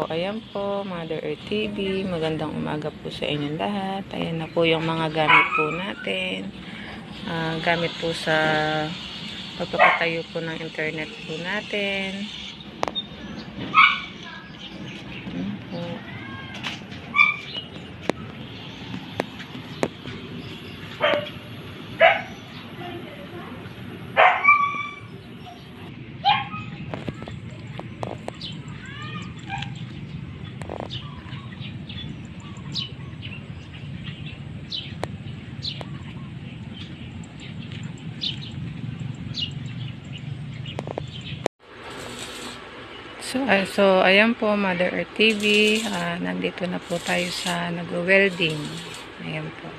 ayan po, Mother Earth TV. Magandang umaga po sa inyong lahat. Ayan na po yung mga gamit po natin. Gamit po sa pagpapatayo po ng internet po natin. Ayan po. So, ayan po, Mother Earth TV. Nandito na po tayo sa nag-welding. Ayan po.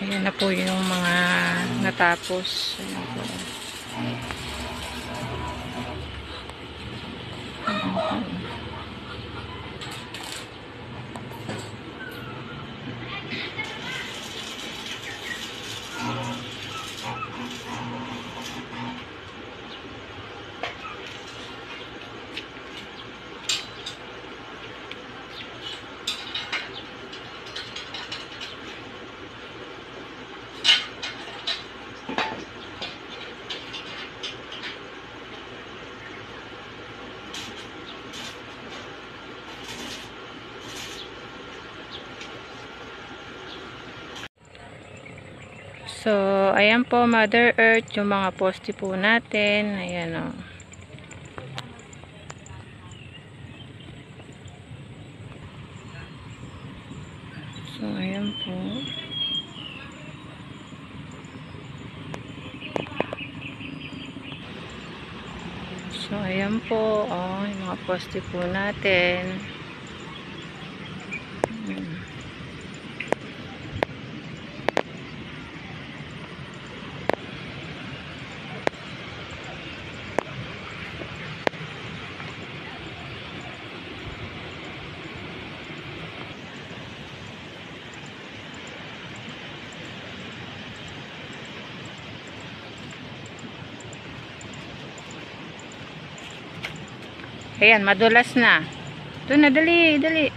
Ayan na po yung mga natapos. Ayan po. So, ayan po, Mother Earth, yung mga poste po natin. Ayan o. So, ayan po. So, ayan po. Oh, yung mga poste po natin. Ayan, madulas na. Ito na, dali, dali.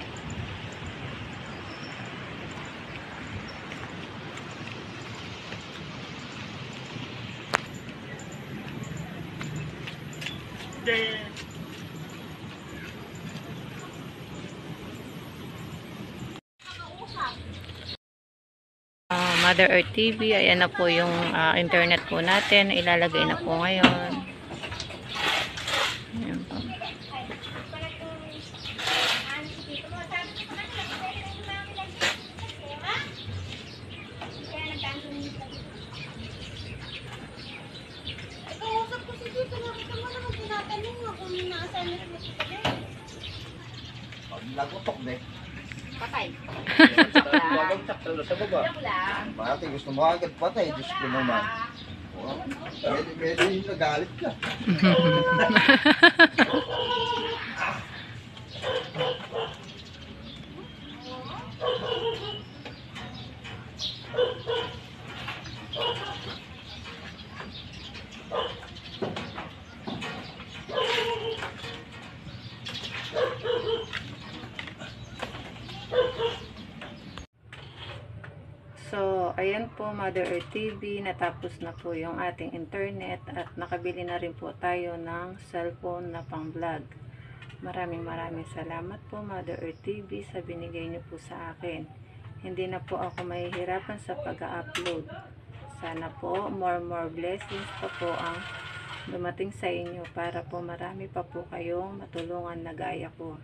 Mother Earth TV, ayan na po yung internet po natin. Ilalagay na po ngayon. Ayan po. Lagotok deh. Patay. Lagagtak talaga sa baba. Pati gusto mo agad patay. Diyos ko naman. Medyo yung nagalit ka. So, ayan po, Mother Earth TV, natapos na po yung ating internet at nakabili na rin po tayo ng cellphone na pang-vlog. Maraming salamat po, Mother Earth TV, sa binigay niyo po sa akin. Hindi na po ako mahihirapan sa pag-upload. Sana po, more blessings pa po ang dumating sa inyo para po marami pa po kayong matulungan na gaya ko.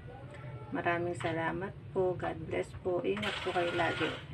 Maraming salamat po. God bless po. Ingat po kayo lagi.